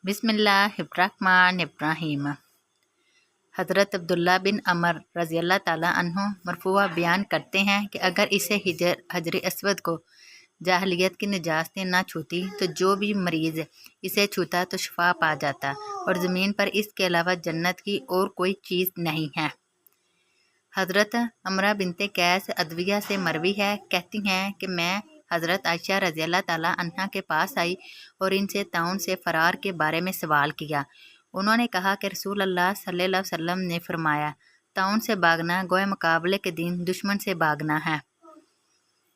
बिस्मिल्लाहिर्रहमानिर्रहीम। हज़रत अब्दुल्ला बिन अमर रज़ियल्लाहु ताला अन्हु मरफूआ बयान करते हैं कि अगर इसे हजर अस्वद को जाहलियत की निजास्तें ना छूती तो जो भी मरीज़ इसे छूता तो शफा पा जाता, और ज़मीन पर इसके अलावा जन्नत की और कोई चीज़ नहीं है। हज़रत अमरा बिनते कैस अदविया से मरवी है, कहती हैं कि मैं हज़रत आयशा रज़ियल्लाहु ताला अन्हा के पास आई और इनसे ताउन से फ़रार के बारे में सवाल किया। उन्होंने कहा कि रसूल अल्लाह सल्लल्लाहु अलैहि वसल्लम ने फरमाया, ताउन से भागना गोए मुकाबले के दिन दुश्मन से भागना है।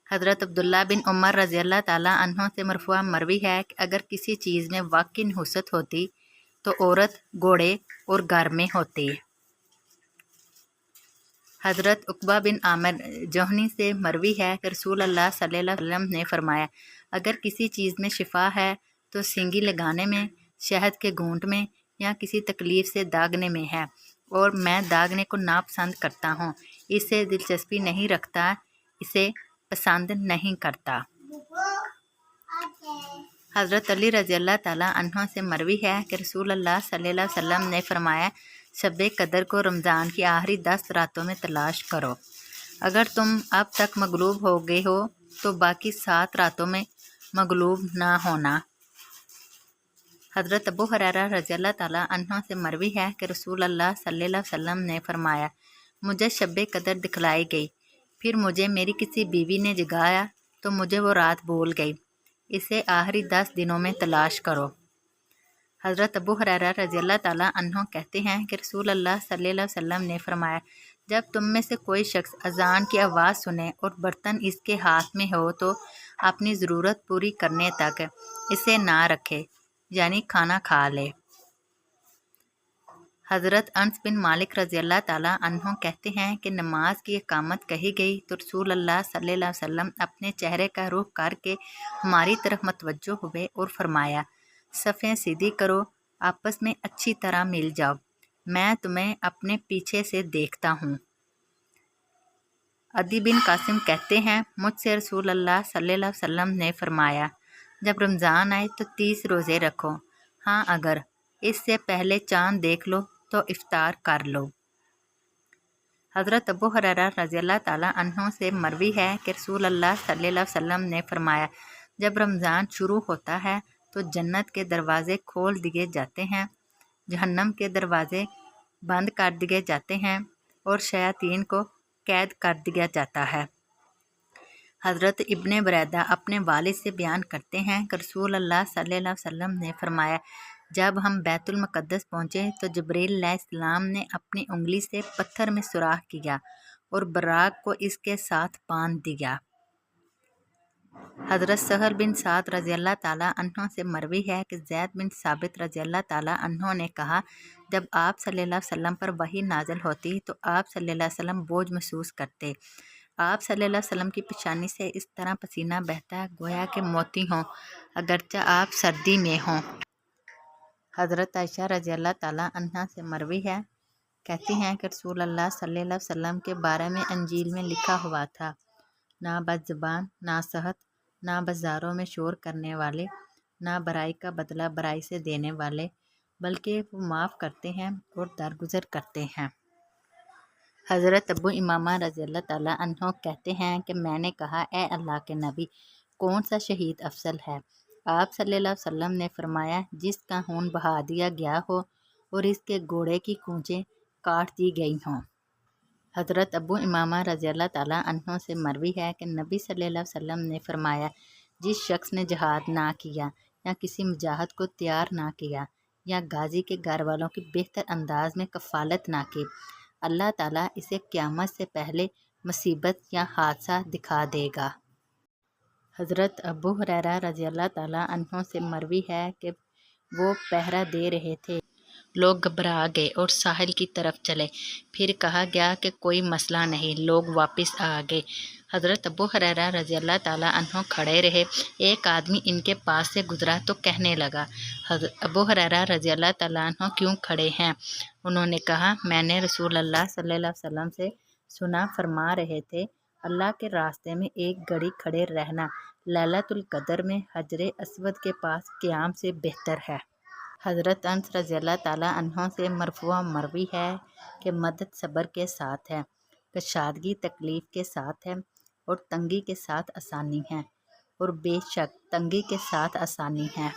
हज़रत अब्दुल्ला बिन उमर रज़ियल्लाहु ताला अन्हों से मरफूआ मरवी है कि अगर किसी चीज़ में वाकई नहुसत होती तो औरत, घोड़े और घर में होती। हज़रत उकबा बिन आमिर जोहनी से मरवी है कि रसूल अल्लाह सल्लल्लाहु अलैहि वसल्लम ने फरमाया, अगर किसी चीज़ में शिफा है तो सींगी लगाने में, शहद के घूंट में या किसी तकलीफ़ से दागने में है, और मैं दागने को नापसंद करता हूँ, इससे दिलचस्पी नहीं रखता, इसे पसंद नहीं करता। हज़रत अली रज़ियल्लाहु ताला अन्हु से मरवी है कि रसूल अल्लाह सल्लल्लाहु अलैहि वसल्लम ने फरमाया, शब-ए कदर को रमज़ान की आखिरी 10 रातों में तलाश करो। अगर तुम अब तक मगलूब हो गए हो तो बाकी 7 रातों में मगलूब ना होना। हज़रत अबू हुरैरा रज़ियल्लाहु ताला अन्हु से मरवी है कि रसूल अल्लाह सल्लल्लाहु अलैहि वसल्लम ने फरमाया, मुझे शब-ए कदर दिखलाई गई, फिर मुझे मेरी किसी बीवी ने जगाया तो मुझे वो रात भूल गई, इसे आखिरी 10 दिनों में तलाश करो। हज़रत अबू हुरैरा रज़ियल्लाहु ताला अन्हु कहते हैं कि रसूल अल्लाह सल्लल्लाहु अलैहि वसल्लम ने फरमाया, जब तुम में से कोई शख्स अजान की आवाज़ सुने और बर्तन इसके हाथ में हो तो अपनी ज़रूरत पूरी करने तक इसे ना रखे, यानी खाना खा ले। हज़रत अनस बिन मालिक रज़ियल्लाहु ताला अन्हु कहते हैं कि नमाज की इकामत कही गई तो रसूल अल्लाह सल्लल्लाहु अलैहि वसल्लम अपने चेहरे का रुख करके हमारी तरफ मतवज्जो हुए और फरमाया, सफ़ें सीधी करो, आपस में अच्छी तरह मिल जाओ, मैं तुम्हें अपने पीछे से देखता हूँ। अदी बिन कासिम कहते हैं, मुझसे रसूल अल्लाह सल्लल्लाहु अलैहि वसल्लम ने फरमाया, जब रमज़ान आए तो 30 रोज़े रखो, हाँ अगर इससे पहले चाँद देख लो तो इफ्तार कर लो। हज़रत अबू हुरैरा रज़ियल्लाहु ताला अन्हु से मरवी है कि रसूल अल्लाह सल्लल्लाहु अलैहि वसल्लम ने फरमाया, जब रमज़ान शुरू होता है तो जन्नत के दरवाज़े खोल दिए जाते हैं, जहन्नम के दरवाज़े बंद कर दिए जाते हैं और शयातीन को कैद कर दिया जाता है। हज़रत इब्ने बरैदा अपने वालिद से बयान करते हैं कि रसूल अल्लाह सल्लल्लाहु अलैहि वसल्लम ने फरमाया, जब हम बैतुल मुक़द्दस पहुँचे तो जिब्रील अलैहिस्सलाम ने अपनी उंगली से पत्थर में सुराख किया और बराक को इसके साथ बांध दिया। हज़रत सहल बिन साद रज़ियल्लाहु ताला अन्हु से मरवी है कि ज़ैद बिन साबित रज़ियल्लाहु ताला अन्हु ने कहा, जब आप सल्लल्लाहु अलैहि वसल्लम पर वही नाज़िल होती तो आप सल्लल्लाहु अलैहि वसल्लम बोझ महसूस करते। आप सल्लल्लाहु अलैहि वसल्लम की पेशानी से इस तरह पसीना बहता है गोया कि मोती हों, अगरचे आप सर्दी में हों। हज़रत आयशा रज़ियल्लाहु ताला अन्हा से मरवी है, कहती हैं कि रसूल अल्लाह सल्लल्लाहु अलैहि वसल्लम के बारे में अंजील में लिखा हुआ था, ना बदज़बान, ना सहत, ना बाज़ारों में शोर करने वाले, ना बुराई का बदला बुराई से देने वाले, बल्कि वो माफ़ करते हैं और दरगुजर करते हैं। हज़रत अबू इमामा रज़ियल्लाहु ताला अन्हु कहते हैं कि मैंने कहा, ए अल्लाह के नबी, कौन सा शहीद अफसल है? आप सल्लल्लाहु अलैहि वसल्लम ने फरमाया, जिसका खून बहा दिया गया हो और इसके घोड़े की कूंचें काट दी गई हों। हज़रत अबू इमामा रज़ियल्लाहु ताला अन्हु से मरवी है कि नबी सल्लल्लाहु अलैहि वसल्लम ने फरमाया, जिस शख्स ने जहाद ना किया या किसी मुजाहिद को तैयार ना किया या गाजी के घर वालों की बेहतर अंदाज में कफ़ालत ना की, अल्लाह ताला इसे क़यामत से पहले मुसीबत या हादसा दिखा देगा। हज़रत अबू हुरैरा रज़ियल्लाहु ताला अन्हु से मरवी है कि वो पहरा दे रहे थे, लोग घबरा गए और साहिल की तरफ चले, फिर कहा गया कि कोई मसला नहीं, लोग वापस आ गए। हज़रत अबू हुरैरा रज़ियल्लाहु ताला अन्हु खड़े रहे, एक आदमी इनके पास से गुजरा तो कहने लगा, अबू हुरैरा रज़ियल्लाहु ताला अन्हु क्यों खड़े हैं? उन्होंने कहा, मैंने रसूल अल्लाह सल्लल्लाहु अलैहि वसल्लम से सुना, फरमा रहे थे, अल्लाह के रास्ते में एक घड़ी खड़े रहना लैलतुल क़द्र में हजरे अस्वद के पास क़याम से बेहतर है। حضرت انس رضی اللہ تعالیٰ عنہ سے مرفوع مروی ہے کہ مدد صبر کے ساتھ ہے، کشادگی تکلیف کے ساتھ ہے، اور تنگی کے ساتھ آسانی ہے، اور بے شک تنگی کے ساتھ آسانی ہے۔